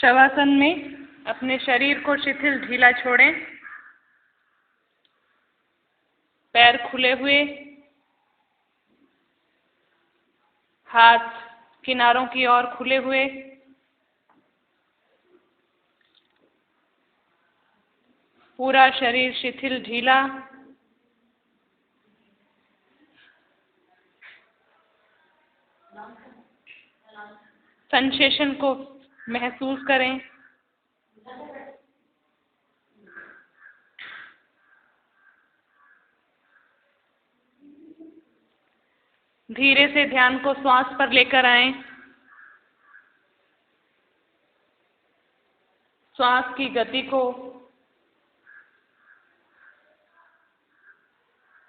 शवासन में अपने शरीर को शिथिल ढीला छोड़ें। पैर खुले हुए, हाथ किनारों की ओर खुले हुए, पूरा शरीर शिथिल ढीला। सेंसेशन को महसूस करें। धीरे से ध्यान को श्वास पर लेकर आएं। श्वास की गति को,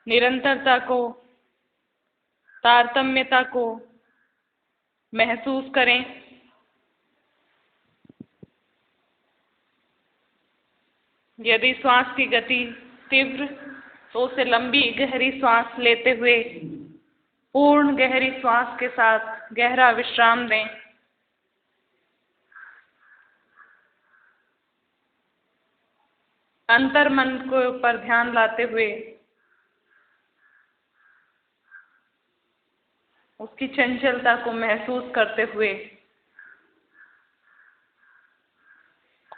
निरंतरता को, तारतम्यता को महसूस करें। यदि श्वास की गति तीव्र तो उसे लंबी गहरी श्वास लेते हुए पूर्ण गहरी श्वास के साथ गहरा विश्राम दें। अंतर मन को ऊपर ध्यान लाते हुए उसकी चंचलता को महसूस करते हुए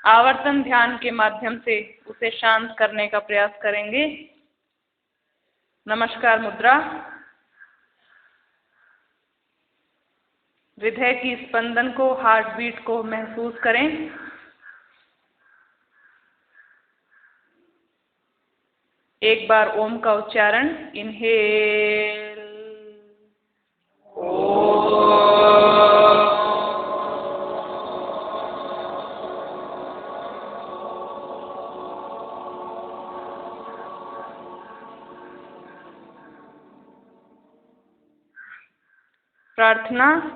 आवर्तन ध्यान के माध्यम से उसे शांत करने का प्रयास करेंगे। नमस्कार मुद्रा। हृदय की स्पंदन को, हार्ट बीट को महसूस करें। एक बार ओम का उच्चारण। इनहेल, प्रार्थना।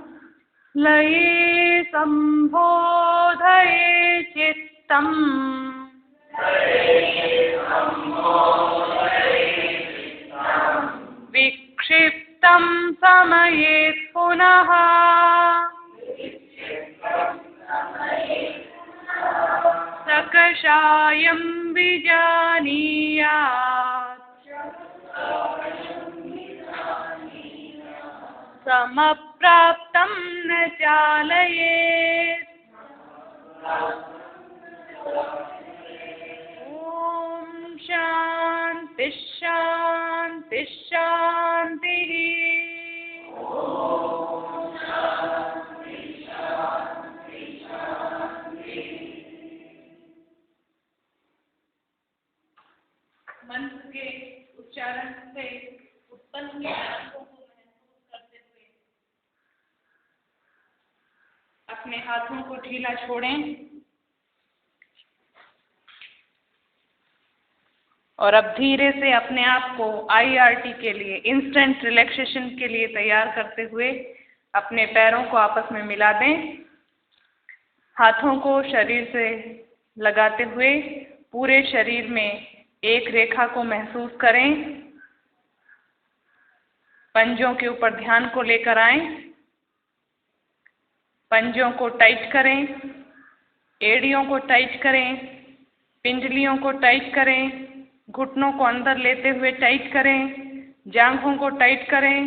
लये संबोधये चित्तम् विक्षिप्तं समयेत् पुनः सकषायं विजानीयात् समप्राप्तं न चालयेत्। ओम शांति शांति शांति। मंत्र के उच्चारण से उत्पन्न हुए अनुभवों को महसूस करते हुए अपने हाथों को ढीला छोड़ें और अब धीरे से अपने आप को IRT के लिए, इंस्टेंट रिलैक्सेशन के लिए तैयार करते हुए अपने पैरों को आपस में मिला दें। हाथों को शरीर से लगाते हुए पूरे शरीर में एक रेखा को महसूस करें। पंजों के ऊपर ध्यान को लेकर आएं। पंजों को टाइट करें, एड़ियों को टाइट करें, पिंडलियों को टाइट करें, घुटनों को अंदर लेते हुए टाइट करें, जांघों को टाइट करें,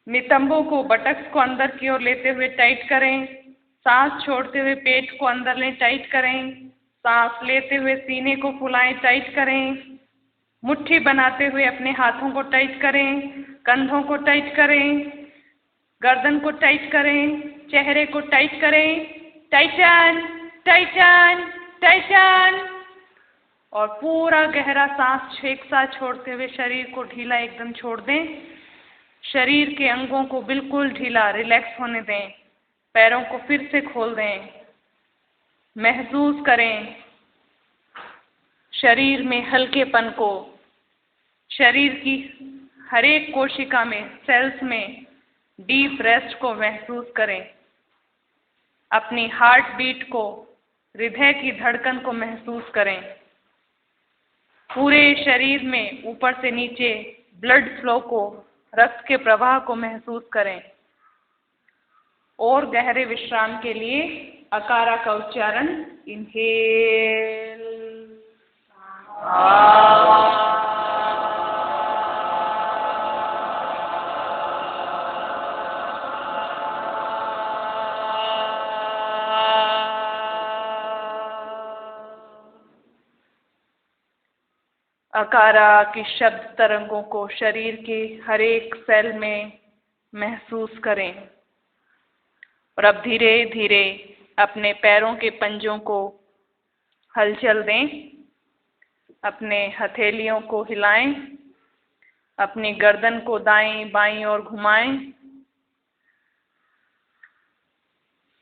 नितंबों को, बटक्स को अंदर की ओर लेते हुए टाइट करें। सांस छोड़ते हुए पेट को अंदर लें, टाइट करें। सांस लेते हुए सीने को फुलाएं, टाइट करें। मुट्ठी बनाते हुए अपने हाथों को टाइट करें, कंधों को टाइट करें, गर्दन को टाइट करें, चेहरे को टाइट करें। Titan Titan Titan. और पूरा गहरा सांस एक साथ छोड़ते हुए शरीर को ढीला एकदम छोड़ दें। शरीर के अंगों को बिल्कुल ढीला, रिलैक्स होने दें। पैरों को फिर से खोल दें। महसूस करें शरीर में हल्केपन को, शरीर की हर एक कोशिका में, सेल्स में डीप रेस्ट को महसूस करें। अपनी हार्ट बीट को, हृदय की धड़कन को महसूस करें। पूरे शरीर में ऊपर से नीचे ब्लड फ्लो को, रक्त के प्रवाह को महसूस करें। और गहरे विश्राम के लिए अकारा का उच्चारण। इनहेल, अकारा की शब्द तरंगों को शरीर के हर एक सेल में महसूस करें और अब धीरे धीरे अपने पैरों के पंजों को हलचल दें, अपने हथेलियों को हिलाएं, अपनी गर्दन को दाएं बाईं ओर घुमाएं।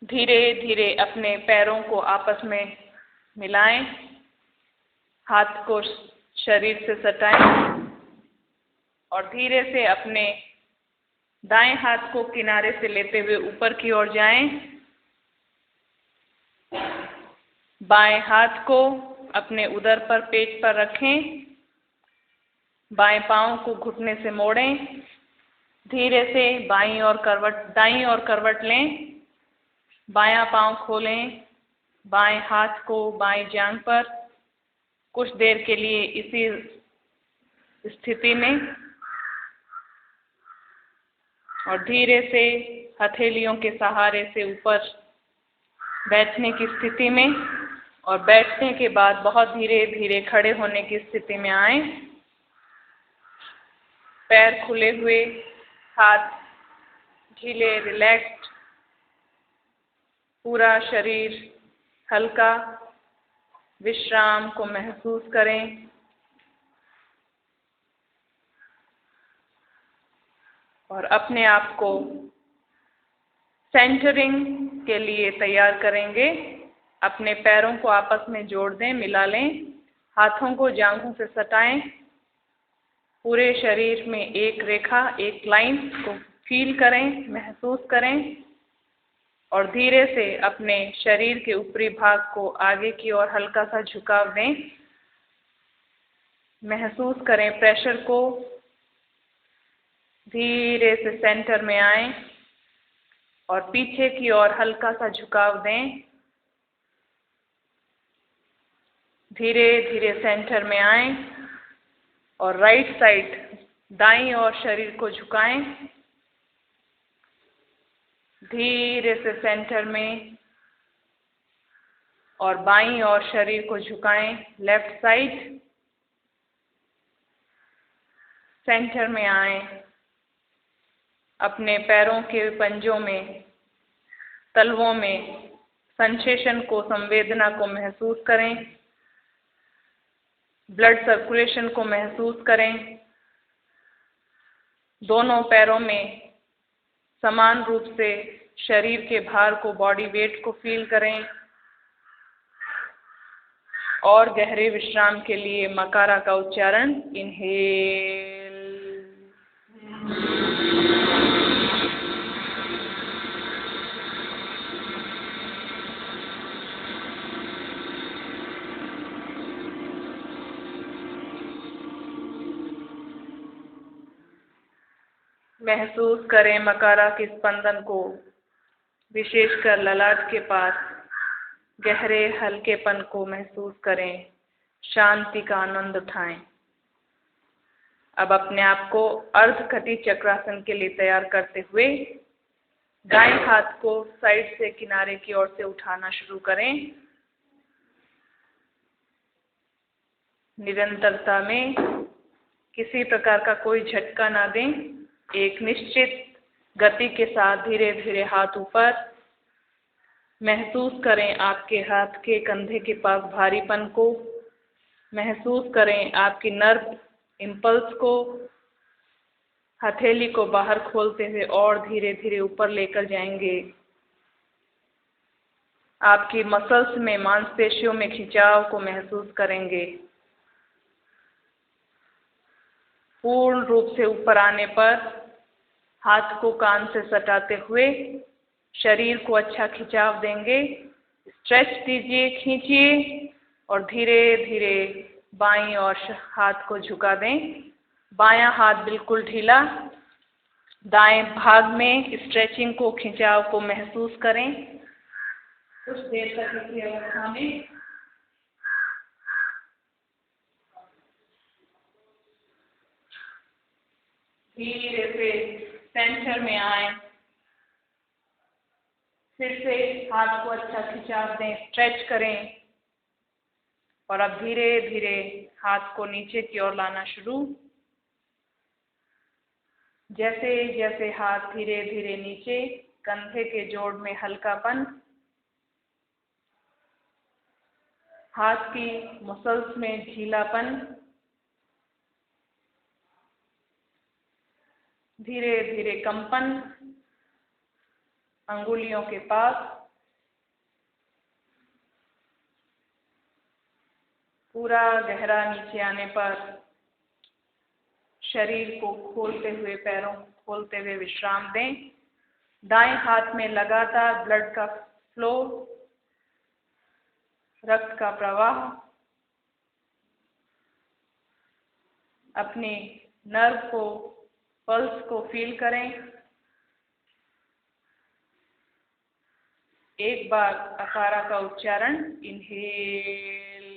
धीरे धीरे अपने पैरों को आपस में मिलाएं, हाथ को शरीर से सटाएं और धीरे से अपने दाएं हाथ को किनारे से लेते हुए ऊपर की ओर जाएं। बाएं हाथ को अपने उदर पर, पेट पर रखें। बाएं पांव को घुटने से मोड़ें। धीरे से दाईं ओर करवट लें। बायां पांव खोलें। बाएं हाथ को बाएं जांघ पर, कुछ देर के लिए इसी स्थिति में और धीरे से हथेलियों के सहारे से ऊपर बैठने की स्थिति में और बैठने के बाद बहुत धीरे धीरे खड़े होने की स्थिति में आएं। पैर खुले हुए, हाथ ढीले, रिलैक्स्ड, पूरा शरीर हल्का, विश्राम को महसूस करें। और अपने आप को सेंटरिंग के लिए तैयार करेंगे। अपने पैरों को आपस में जोड़ दें, मिला लें, हाथों को जांघों से सटाएं, पूरे शरीर में एक रेखा, एक लाइन को फील करें, महसूस करें और धीरे से अपने शरीर के ऊपरी भाग को आगे की ओर हल्का सा झुकाव दें। महसूस करें प्रेशर को। धीरे से सेंटर में आएं और पीछे की ओर हल्का सा झुकाव दें। धीरे धीरे सेंटर में आएं और राइट साइड दाईं ओर शरीर को झुकाएं। धीरे से सेंटर में और बाईं ओर शरीर को झुकाएं। लेफ्ट साइड, सेंटर में आएं। अपने पैरों के पंजों में, तलवों में सेंसेशन को, संवेदना को महसूस करें। ब्लड सर्कुलेशन को महसूस करें। दोनों पैरों में समान रूप से शरीर के भार को, बॉडी वेट को फील करें और गहरे विश्राम के लिए मकारा का उच्चारण। इनहेल, महसूस करें मकारा के स्पंदन को, विशेषकर ललाट के पास गहरे हल्केपन को महसूस करें। शांति का आनंद उठाएं। अब अपने आप को अर्धकटी चक्रासन के लिए तैयार करते हुए दाएं हाथ को साइड से किनारे की ओर से उठाना शुरू करें। निरंतरता में किसी प्रकार का कोई झटका ना दें। एक निश्चित गति के साथ धीरे धीरे हाथ ऊपर। महसूस करें आपके हाथ के कंधे के पास भारीपन को। महसूस करें आपकी नर्व इम्पल्स को। हथेली को बाहर खोलते हुए और धीरे धीरे ऊपर लेकर जाएंगे। आपकी मसल्स में, मांसपेशियों में खिंचाव को महसूस करेंगे। पूर्ण रूप से ऊपर आने पर हाथ को कान से सटाते हुए शरीर को अच्छा खिंचाव देंगे। स्ट्रेच दीजिए, खींचिए और धीरे धीरे बाईं ओर हाथ को झुका दें। बायां हाथ बिल्कुल ढीला, दाएं भाग में स्ट्रेचिंग को, खिंचाव को महसूस करें। कुछ देर तक इसी अवस्था में धीरे से सेंटर में आए। फिर से हाथ को अच्छा खिंचाव दें, स्ट्रेच करें और अब धीरे धीरे हाथ को नीचे की ओर लाना शुरू। जैसे जैसे हाथ धीरे धीरे नीचे, कंधे के जोड़ में हल्कापन, हाथ की मसल्स में ढीलापन, धीरे धीरे कंपन अंगुलियों के पास, पूरा गहरा नीचे आने पर शरीर को खोलते हुए, पैरों को खोलते हुए विश्राम दें। दाएं हाथ में लगातार ब्लड का फ्लो, रक्त का प्रवाह, अपने नर्व को, पल्स को फील करें। एक बार अकारा का उच्चारण, इनहेल,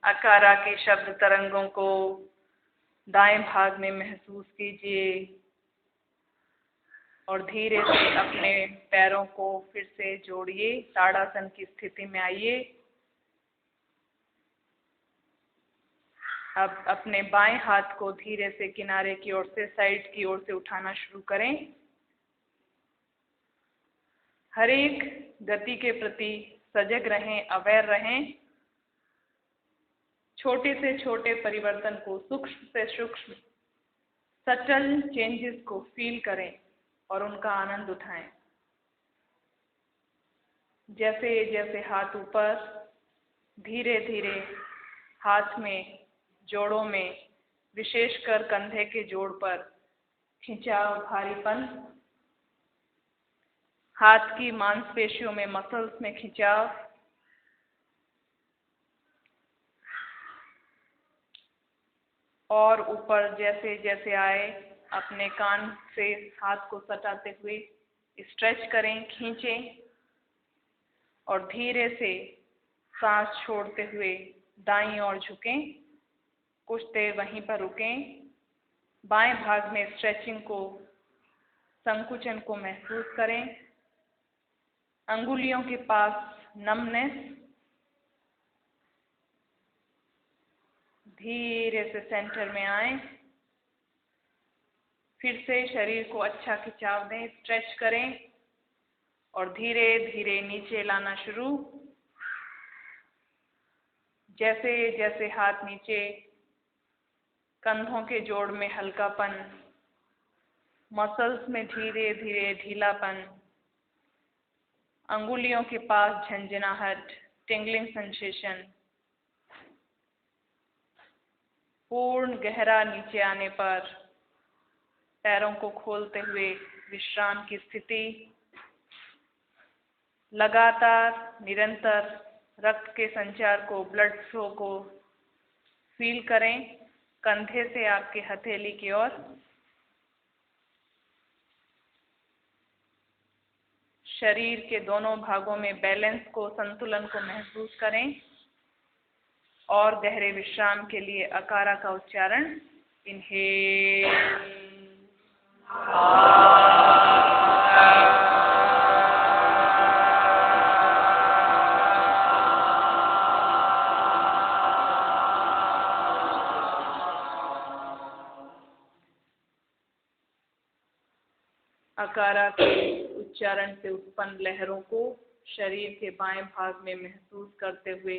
अकारा के शब्द तरंगों को दाएं भाग में महसूस कीजिए और धीरे से अपने पैरों को फिर से जोड़िए, ताड़ासन की स्थिति में आइए। अब अपने बाएं हाथ को धीरे से किनारे की ओर से, साइड की ओर से उठाना शुरू करें। हर एक गति के प्रति सजग रहें, अवेयर रहें। छोटे से छोटे परिवर्तन को, सूक्ष्म से सूक्ष्म सटल चेंजेस को फील करें और उनका आनंद उठाएं। जैसे जैसे हाथ ऊपर, धीरे धीरे हाथ में, जोड़ों में, विशेषकर कंधे के जोड़ पर खिंचाव, भारीपन, हाथ की मांसपेशियों में, मसल्स में खिंचाव, और ऊपर जैसे जैसे आए अपने कान से हाथ को सटाते हुए स्ट्रेच करें, खींचें और धीरे से सांस छोड़ते हुए दाईं ओर झुकें। कुछ देर वहीं पर रुकें। बाएं भाग में स्ट्रेचिंग को, संकुचन को महसूस करें। अंगुलियों के पास नमनेस, धीरे से सेंटर में आए। फिर से शरीर को अच्छा खिंचाव दें, स्ट्रेच करें और धीरे धीरे नीचे लाना शुरू। जैसे जैसे हाथ नीचे, कंधों के जोड़ में हल्कापन, मसल्स में धीरे धीरे ढीलापन, अंगुलियों के पास झंझनाहट, टिंगलिंग सेंसेशन, पूर्ण गहरा नीचे आने पर पैरों को खोलते हुए विश्राम की स्थिति। लगातार निरंतर रक्त के संचार को, ब्लड फ्लो को फील करें, कंधे से आपके हथेली की ओर। शरीर के दोनों भागों में बैलेंस को, संतुलन को महसूस करें और गहरे विश्राम के लिए अकारा का उच्चारण, इनहेल, अकारा के उच्चारण से उत्पन्न लहरों को शरीर के बाएं भाग में महसूस करते हुए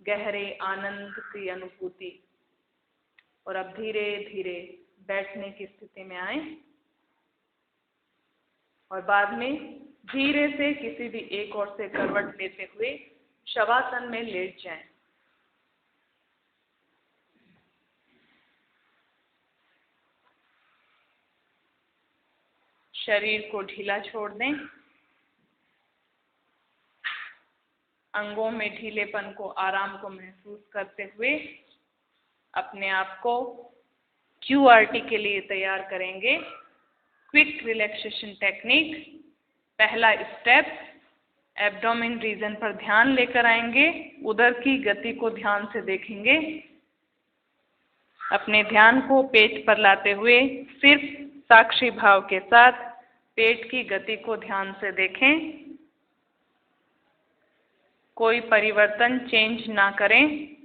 गहरे आनंद की अनुभूति। और अब धीरे धीरे बैठने की स्थिति में आए और बाद में धीरे से किसी भी एक ओर से करवट लेते हुए शवासन में लेट जाएं। शरीर को ढीला छोड़ दें। अंगों में ढीलेपन को, आराम को महसूस करते हुए अपने आप को QRT के लिए तैयार करेंगे। Quick relaxation technique. पहला स्टेप, एब्डोमेन रीजन पर ध्यान लेकर आएंगे। उदर की गति को ध्यान से देखेंगे। अपने ध्यान को पेट पर लाते हुए सिर्फ साक्षी भाव के साथ पेट की गति को ध्यान से देखें। कोई परिवर्तन चेंज ना करें।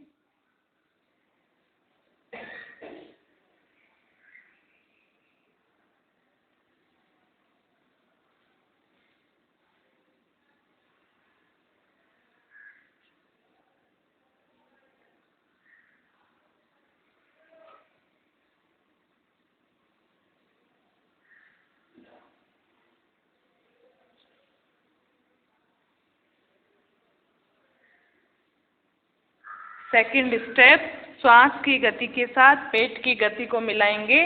सेकंड स्टेप, श्वास की गति के साथ पेट की गति को मिलाएंगे।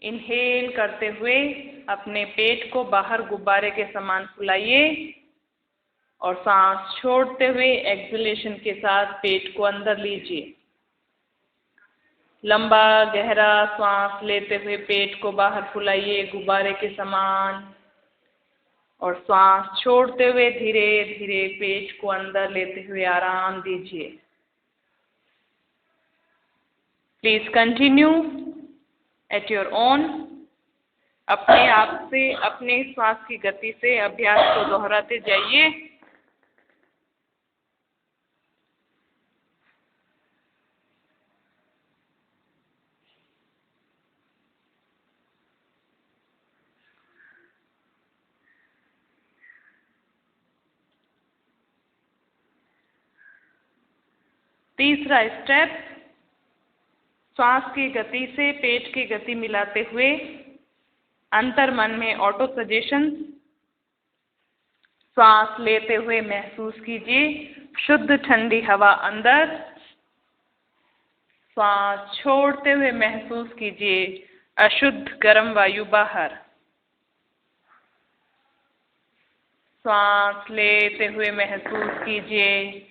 इनहेल करते हुए अपने पेट को बाहर गुब्बारे के समान फुलाइए और सांस छोड़ते हुए एक्सहेलेशन के साथ पेट को अंदर लीजिए। लंबा गहरा सांस लेते हुए पेट को बाहर फुलाइए गुब्बारे के समान और सांस छोड़ते हुए धीरे धीरे पेट को अंदर लेते हुए आराम दीजिए। Please continue at your own. अपने आप से, अपने श्वास की गति से अभ्यास को दोहराते जाइए। तीसरा स्टेप, श्वास की गति से पेट की गति मिलाते हुए अंतर मन में ऑटो सजेशन। श्वास लेते हुए महसूस कीजिए शुद्ध ठंडी हवा अंदर। श्वास छोड़ते हुए महसूस कीजिए अशुद्ध गर्म वायु बाहर। श्वास लेते हुए महसूस कीजिए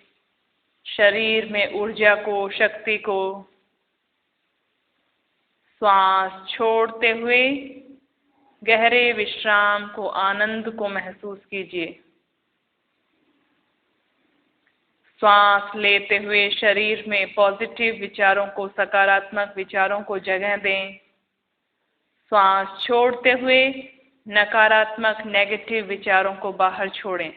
शरीर में ऊर्जा को, शक्ति को। श्वास छोड़ते हुए गहरे विश्राम को, आनंद को महसूस कीजिए। श्वास लेते हुए शरीर में पॉजिटिव विचारों को, सकारात्मक विचारों को जगह दें। श्वास छोड़ते हुए नकारात्मक, नेगेटिव विचारों को बाहर छोड़ें।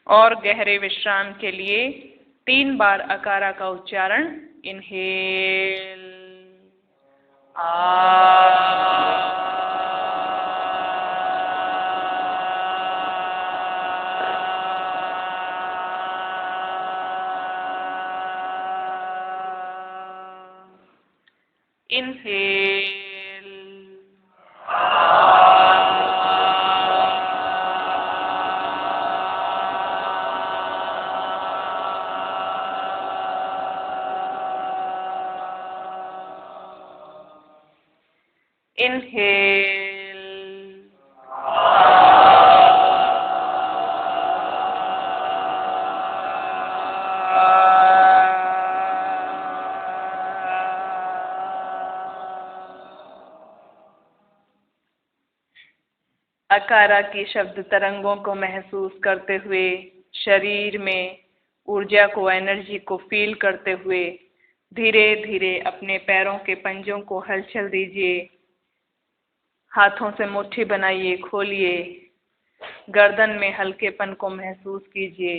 और गहरे विश्राम के लिए 3 बार अकारा का उच्चारण। इनहेल, इनहेल, inhale, अकारा की शब्द तरंगों को महसूस करते हुए शरीर में ऊर्जा को, एनर्जी को फील करते हुए धीरे धीरे अपने पैरों के पंजों को हलचल दीजिए। हाथों से मुट्ठी बनाइए, खोलिए। गर्दन में हल्केपन को महसूस कीजिए।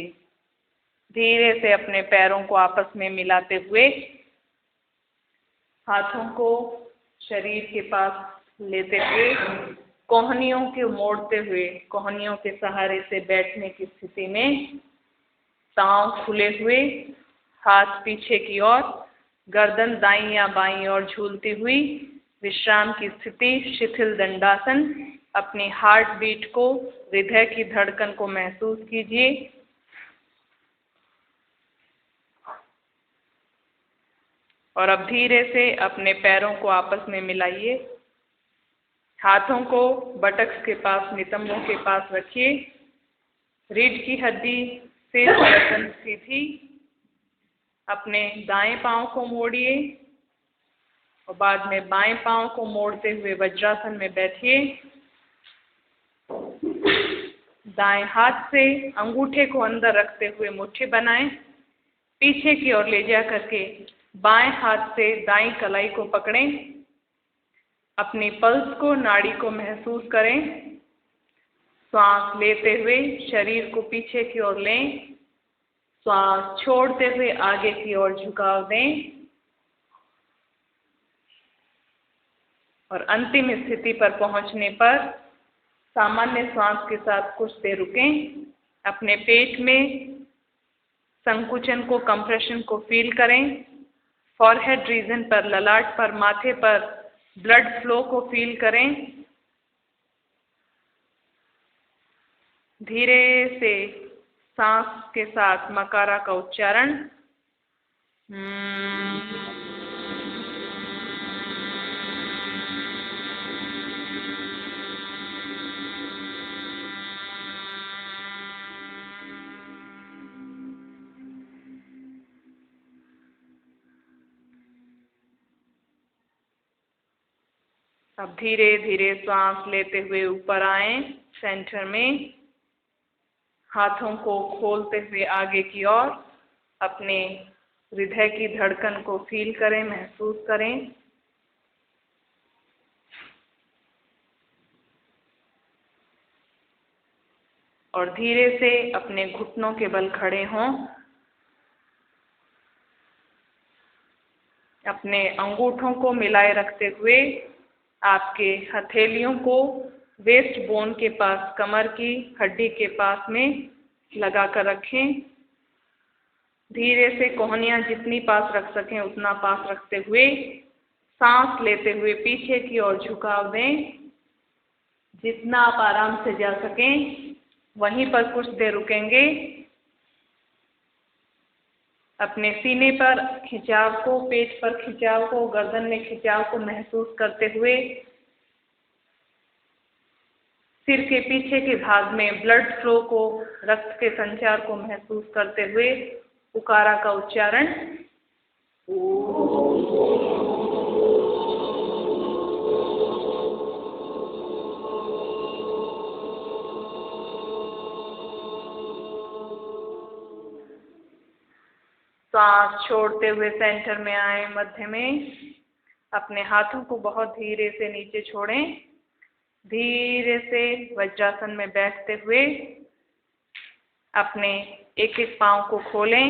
धीरे से अपने पैरों को आपस में मिलाते हुए हाथों को शरीर के पास लेते हुए कोहनियों को मोड़ते हुए, कोहनियों के सहारे से बैठने की स्थिति में पांव खुले हुए, हाथ पीछे की ओर, गर्दन दाईं या बाईं ओर झूलती हुई विश्राम की स्थिति, शिथिल दंडासन। अपनी हार्ट बीट को, हृदय की धड़कन को महसूस कीजिए। और अब धीरे से अपने पैरों को आपस में मिलाइए। हाथों को बटक्स के पास, नितंबों के पास रखिए। रीढ़ की हड्डी से गर्दन सीधी। अपने दाएं पांव को मोड़िए और बाद में बाएं पांव को मोड़ते हुए वज्रासन में बैठिए। दाएं हाथ से अंगूठे को अंदर रखते हुए मुट्ठी बनाएं। पीछे की ओर ले जा करके बाएं हाथ से दाईं कलाई को पकड़ें। अपनी पल्स को, नाड़ी को महसूस करें। श्वास लेते हुए शरीर को पीछे की ओर लें। श्वास छोड़ते हुए आगे की ओर झुकाव दें और अंतिम स्थिति पर पहुंचने पर सामान्य श्वास के साथ कुछ देर रुकें। अपने पेट में संकुचन को, कंप्रेशन को फील करें। फॉरहेड रीजन पर, ललाट पर, माथे पर ब्लड फ्लो को फील करें। धीरे से सांस के साथ मकारा का उच्चारण। अब धीरे धीरे सांस लेते हुए ऊपर आए, सेंटर में। हाथों को खोलते हुए आगे की ओर अपने हृदय की धड़कन को फील करें, महसूस करें। और धीरे से अपने घुटनों के बल खड़े हों। अपने अंगूठों को मिलाए रखते हुए आपके हथेलियों को वेस्ट बोन के पास, कमर की हड्डी के पास में लगा कर रखें। धीरे से कोहनियाँ जितनी पास रख सकें उतना पास रखते हुए सांस लेते हुए पीछे की ओर झुकाव दें। जितना आप आराम से जा सकें वहीं पर कुछ देर रुकेंगे। अपने सीने पर खिंचाव को, पेट पर खिंचाव को, गर्दन में खिंचाव को महसूस करते हुए सिर के पीछे के भाग में ब्लड फ्लो को, रक्त के संचार को महसूस करते हुए उकारा का उच्चारण। सांस छोड़ते हुए सेंटर में आए, मध्य में। अपने हाथों को बहुत धीरे से नीचे छोड़ें। धीरे से वज्रासन में बैठते हुए अपने एक एक पांव को खोलें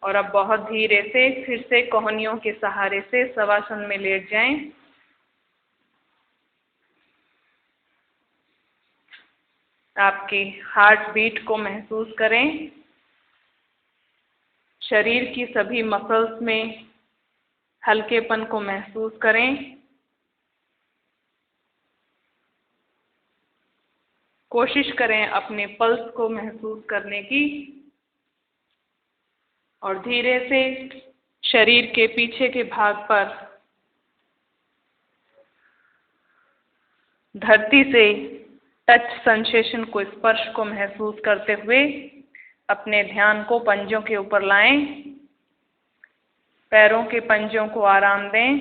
और अब बहुत धीरे से फिर से कोहनियों के सहारे से शवासन में लेट जाएं। आपकी हार्ट बीट को महसूस करें। शरीर की सभी मसल्स में हल्केपन को महसूस करें। कोशिश करें अपने पल्स को महसूस करने की और धीरे से शरीर के पीछे के भाग पर धरती से टच सेंसेशन को, स्पर्श को महसूस करते हुए अपने ध्यान को पंजों के ऊपर लाएं। पैरों के पंजों को आराम दें।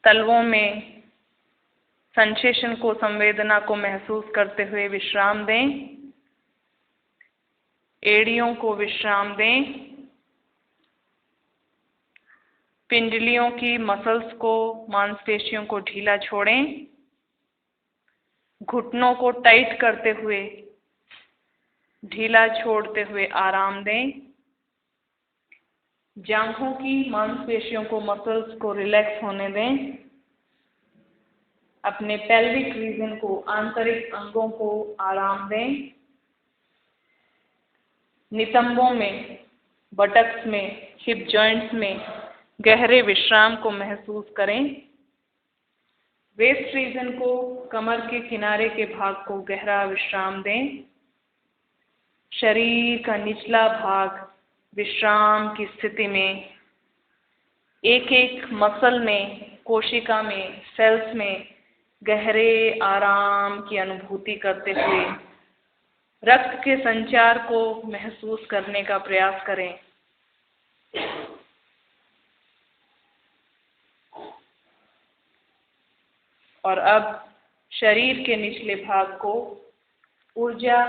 तलवों में सेंसेशन को, संवेदना को महसूस करते हुए विश्राम दें। एड़ियों को विश्राम दें। पिंडलियों की मसल्स को, मांसपेशियों को ढीला छोड़ें। घुटनों को टाइट करते हुए, ढीला छोड़ते हुए आराम दें। जांघों की मांसपेशियों को, मसल्स को रिलैक्स होने दें। अपने पेल्विक रीजन को, आंतरिक अंगों को आराम दें। नितंबों में, बटक्स में, हिप जॉइंट्स में गहरे विश्राम को महसूस करें। वेस्ट रीजन को, कमर के किनारे के भाग को गहरा विश्राम दें। शरीर का निचला भाग विश्राम की स्थिति में एक एक मसल में, कोशिका में, सेल्स में गहरे आराम की अनुभूति करते हुए रक्त के संचार को महसूस करने का प्रयास करें। और अब शरीर के निचले भाग को ऊर्जा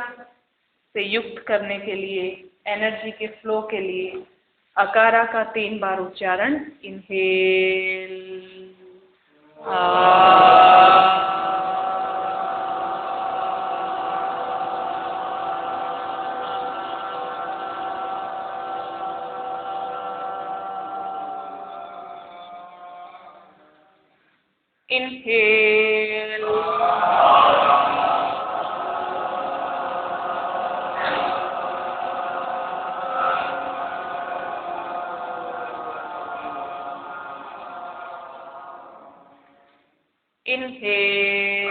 से युक्त करने के लिए, एनर्जी के फ्लो के लिए अकारा का 3 बार उच्चारण। इनहेल, इनहेल, इनहेल,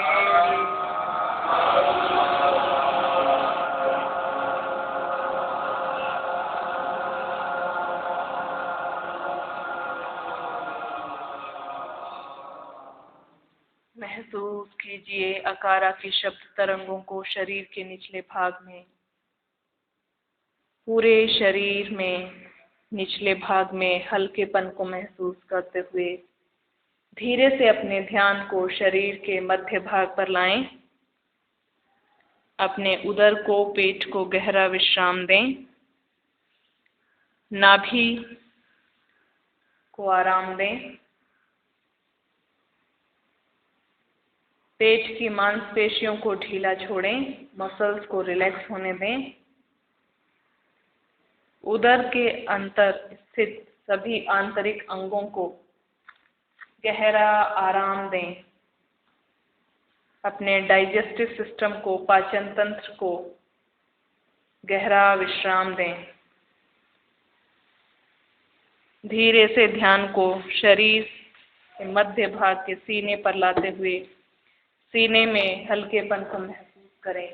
महसूस कीजिए अकारा की शब्द तरंगों को शरीर के निचले भाग में, पूरे शरीर में निचले भाग में हल्केपन को महसूस करते हुए धीरे से अपने ध्यान को शरीर के मध्य भाग पर लाएं। अपने उदर को, पेट को गहरा विश्राम दें। नाभि को आराम दें। पेट की मांसपेशियों को ढीला छोड़ें, मसल्स को रिलैक्स होने दें। उदर के अंदर स्थित सभी आंतरिक अंगों को गहरा आराम दें। अपने डाइजेस्टिव सिस्टम को, पाचन तंत्र को गहरा विश्राम दें। धीरे से ध्यान को शरीर के मध्य भाग के सीने पर लाते हुए सीने में हल्केपन को महसूस करें।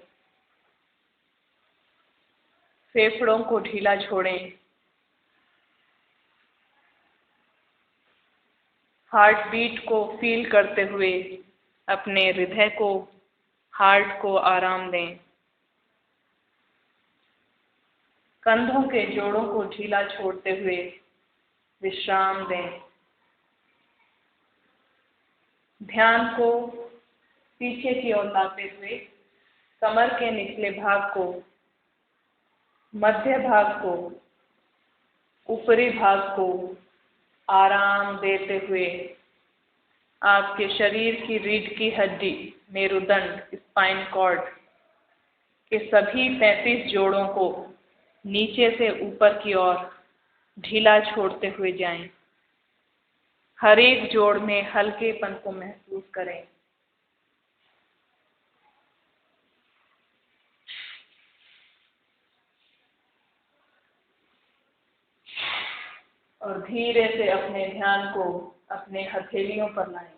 फेफड़ों को ढीला छोड़ें। हार्ट बीट को फील करते हुए अपने हृदय को, हार्ट को आराम दें। कंधों के जोड़ों को ढीला छोड़ते हुए विश्राम दें। ध्यान को पीछे की ओर लाते हुए कमर के निचले भाग को, मध्य भाग को, ऊपरी भाग को आराम देते हुए आपके शरीर की रीढ़ की हड्डी, मेरुदंड, स्पाइन कॉर्ड के सभी 35 जोड़ों को नीचे से ऊपर की ओर ढीला छोड़ते हुए जाएं। हर एक जोड़ में हल्केपन को महसूस करें। और धीरे से अपने ध्यान को अपने हथेलियों पर लाएं।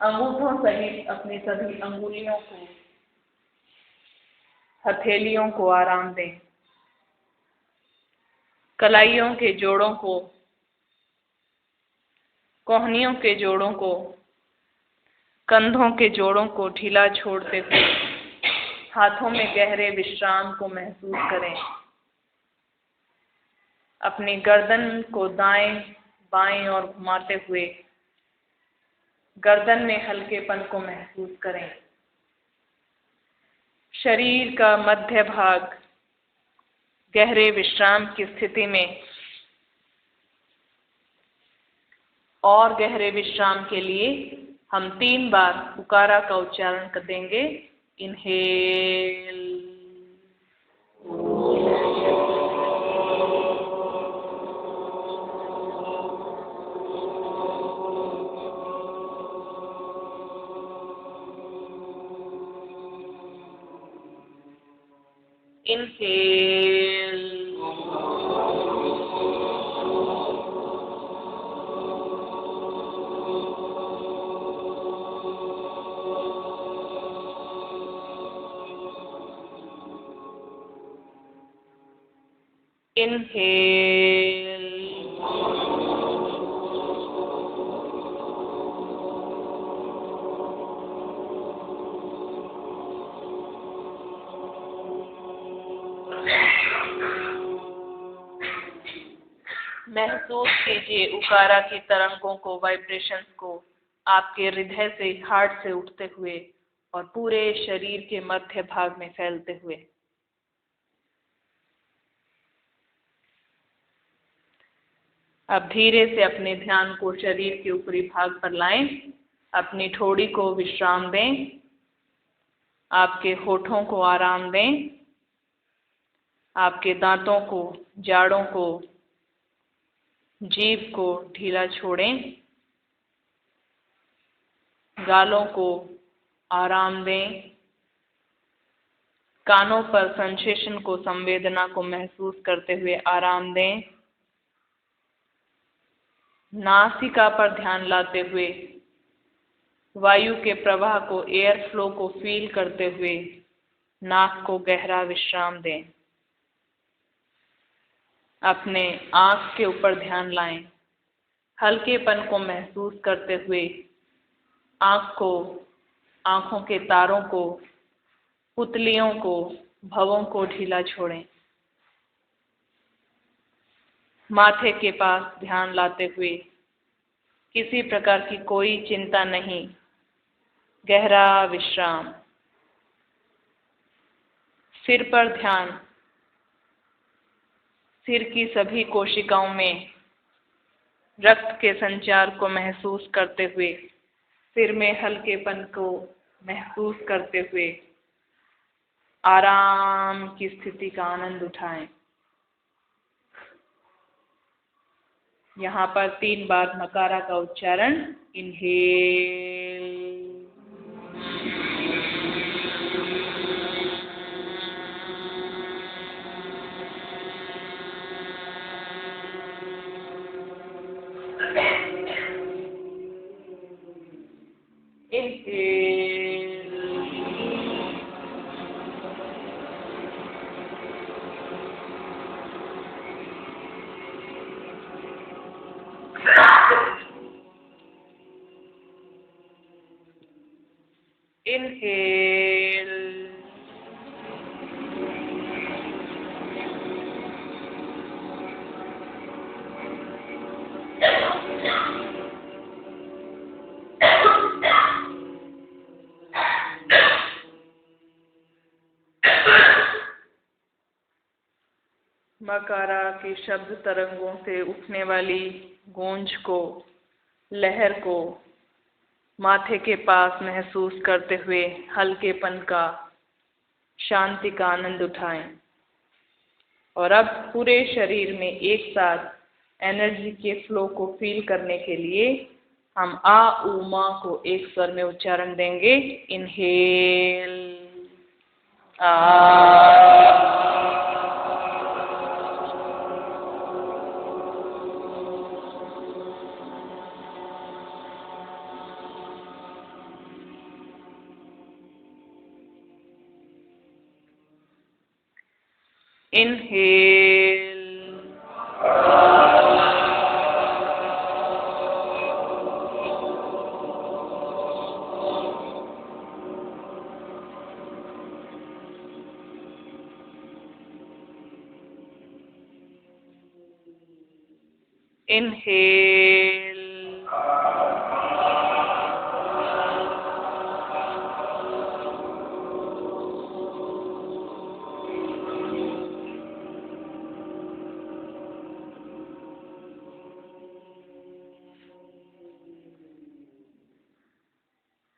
अंगूठों सहित अपनी सभी अंगुलियों को, हथेलियों को आराम दें। कलाइयों के जोड़ों को, कोहनियों के जोड़ों को, कंधों के जोड़ों को ढीला छोड़ते हुए हाथों में गहरे विश्राम को महसूस करें। अपनी गर्दन को दाएं बाएं और घुमाते हुए गर्दन में हल्केपन को महसूस करें। शरीर का मध्य भाग गहरे विश्राम की स्थिति में। और गहरे विश्राम के लिए हम 3 बार उकारा का उच्चारण कर देंगे। इनहेल, इनहेल, इनहेल, महसूस कीजिए उकारा की तरंगों को, वाइब्रेशंस को आपके हृदय से, हार्ट से उठते हुए और पूरे शरीर के मध्य भाग में फैलते हुए। अब धीरे से अपने ध्यान को शरीर के ऊपरी भाग पर लाएं। अपनी ठोड़ी को विश्राम दें, आपके होठों को आराम दें, आपके दांतों को, जाड़ों को, जीभ को ढीला छोड़ें, गालों को आराम दें, कानों पर सेंसेशन को, संवेदना को महसूस करते हुए आराम दें, नासिका पर ध्यान लाते हुए वायु के प्रवाह को, एयर फ्लो को फील करते हुए नाक को गहरा विश्राम दें। अपने आँख के ऊपर ध्यान लाएं, हल्केपन को महसूस करते हुए आँख को, आँखों के तारों को, पुतलियों को, भवों को ढीला छोड़ें। माथे के पास ध्यान लाते हुए किसी प्रकार की कोई चिंता नहीं, गहरा विश्राम। सिर पर ध्यान, सिर की सभी कोशिकाओं में रक्त के संचार को महसूस करते हुए, सिर में हल्केपन को महसूस करते हुए आराम की स्थिति का आनंद उठाएं। यहाँ पर 3 बार मकारा का उच्चारण। इनहेल, inhale, मकारा की शब्द तरंगों से उठने वाली गूंज को, लहर को माथे के पास महसूस करते हुए हल्केपन का, शांति का आनंद उठाएं। और अब पूरे शरीर में एक साथ एनर्जी के फ्लो को फील करने के लिए हम आ उ मा को एक स्वर में उच्चारण देंगे। इनहेल, आ, inhale, inhale,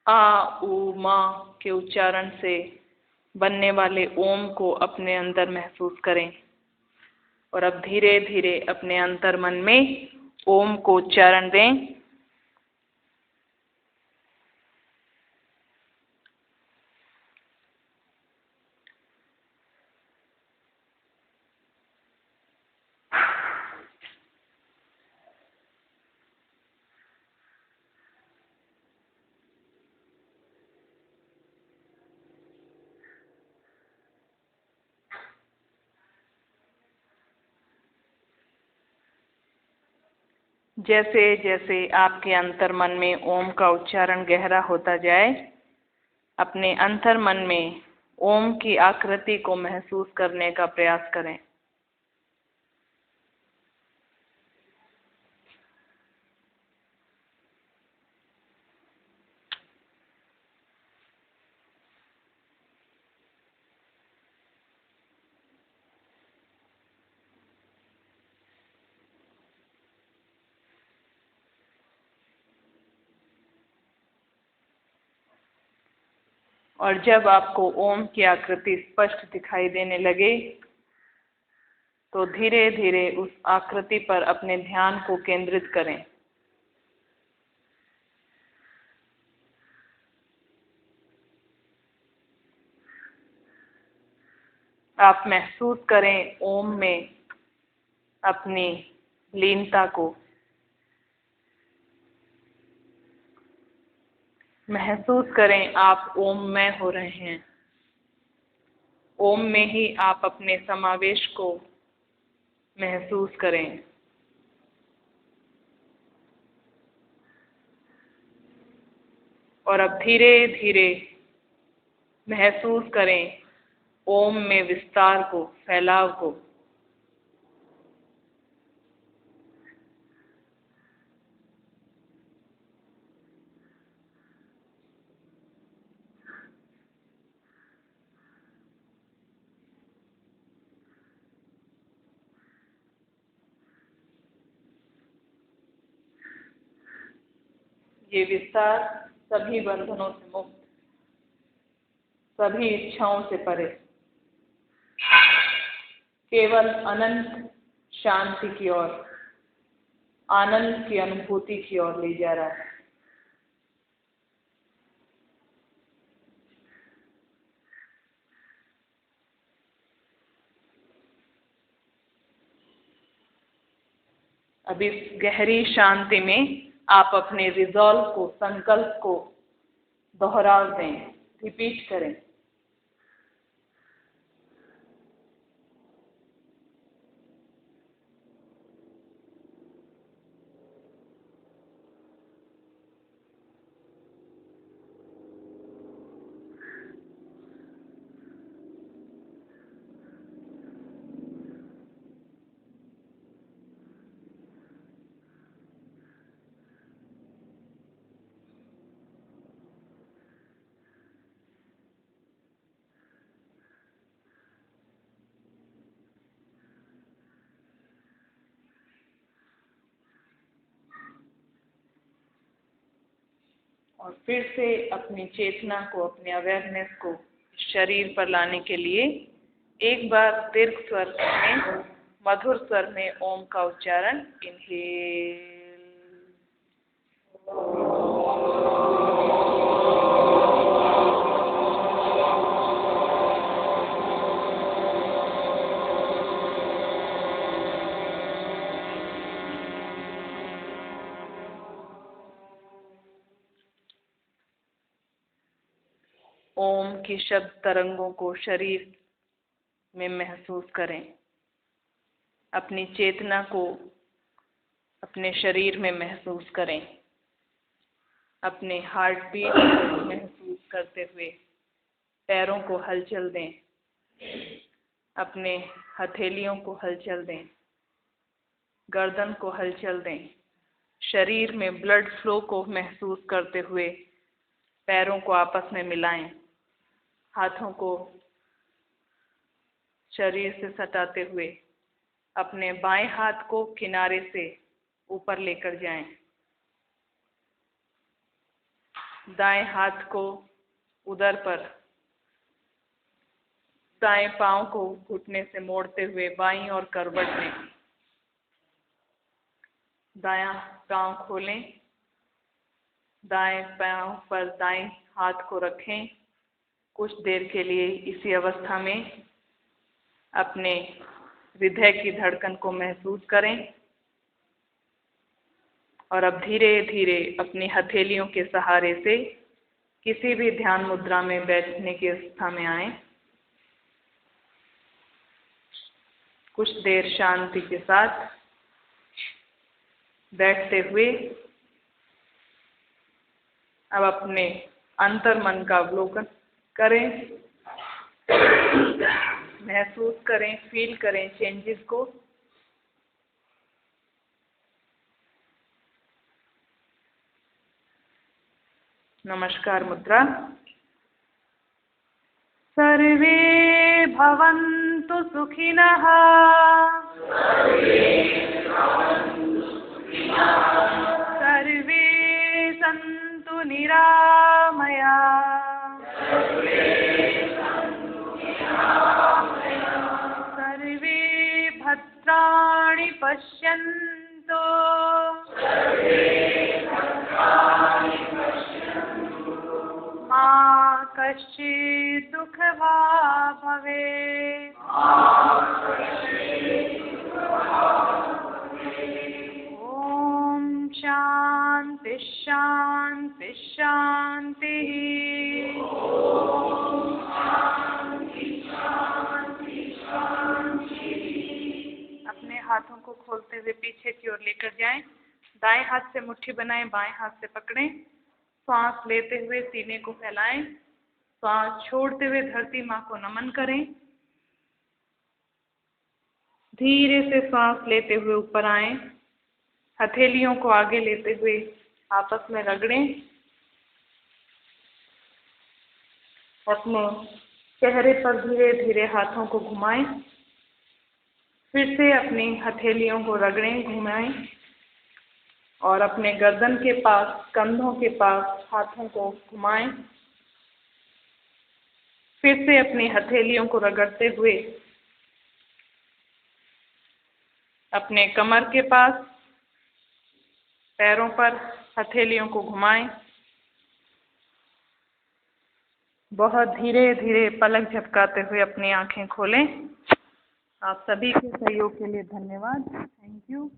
आ उ मा के उच्चारण से बनने वाले ओम को अपने अंदर महसूस करें। और अब धीरे धीरे अपने अंतर मन में ओम को उच्चारण दें। जैसे जैसे आपके अंतर मन में ओम का उच्चारण गहरा होता जाए, अपने अंतर मन में ओम की आकृति को महसूस करने का प्रयास करें। और जब आपको ओम की आकृति स्पष्ट दिखाई देने लगे तो धीरे धीरे उस आकृति पर अपने ध्यान को केंद्रित करें। आप महसूस करें ओम में अपनी लीनता को। महसूस करें आप ओममय हो रहे हैं। ओम में ही आप अपने समावेश को महसूस करें। और अब धीरे धीरे महसूस करें ओम में विस्तार को, फैलाव को। ये विस्तार सभी बंधनों से मुक्त, सभी इच्छाओं से परे, केवल अनंत शांति की ओर, आनंद की अनुभूति की ओर ले जा रहा है। अब इस गहरी शांति में आप अपने रिजॉल्व को, संकल्प को दोहराव दें, रिपीट करें। और फिर से अपनी चेतना को, अपने अवेयरनेस को शरीर पर लाने के लिए एक बार दीर्घ स्वर में, मधुर स्वर में ओम का उच्चारण। इनहेल, ओम की शब्द तरंगों को शरीर में महसूस करें। अपनी चेतना को अपने शरीर में महसूस करें। अपने हार्ट बीट को महसूस करते हुए पैरों को हलचल दें। अपने हथेलियों को हलचल दें। गर्दन को हलचल दें। शरीर में ब्लड फ्लो को महसूस करते हुए पैरों को आपस में मिलाएं। हाथों को शरीर से सटाते हुए अपने बाएं हाथ को किनारे से ऊपर लेकर जाएं। दाएं हाथ को उदर पर, दाएं पांव को घुटने से मोड़ते हुए बाईं ओर करवट लें। दायां पांव खोलें। दाएं पांव पर दाएं हाथ को रखें। कुछ देर के लिए इसी अवस्था में अपने हृदय की धड़कन को महसूस करें। और अब धीरे धीरे अपनी हथेलियों के सहारे से किसी भी ध्यान मुद्रा में बैठने की अवस्था में आए। कुछ देर शांति के साथ बैठते हुए अब अपने अंतर मन का अवलोकन करें। महसूस करें, फील करें चेंजेस को। नमस्कार मुद्रा। सर्वे भवन्तु सुखिनः। सर्वे सन्तु निरामया। कश्चित् दुःखवा भवेत्। ॐ शान्ति शान्ति शान्तिः। अपने हाथों को खोलते हुए पीछे की ओर लेकर जाएं। दाएं हाथ से मुट्ठी बनाएं, बाएं हाथ से पकड़ें। सांस लेते हुए सीने को फैलाएं। सांस छोड़ते हुए धरती माँ को नमन करें। धीरे से सांस लेते हुए ऊपर आएं। हथेलियों को आगे लेते हुए आपस में रगड़ें। अपने चेहरे पर धीरे धीरे हाथों को घुमाएं। फिर से अपनी हथेलियों को रगड़ें, घुमाएं और अपने गर्दन के पास, कंधों के पास हाथों को घुमाएं। फिर से अपनी हथेलियों को रगड़ते हुए अपने कमर के पास, पैरों पर हथेलियों को घुमाएं। बहुत धीरे धीरे पलक झपकाते हुए अपनी आंखें खोलें। आप सभी के सहयोग के लिए धन्यवाद। Thank you.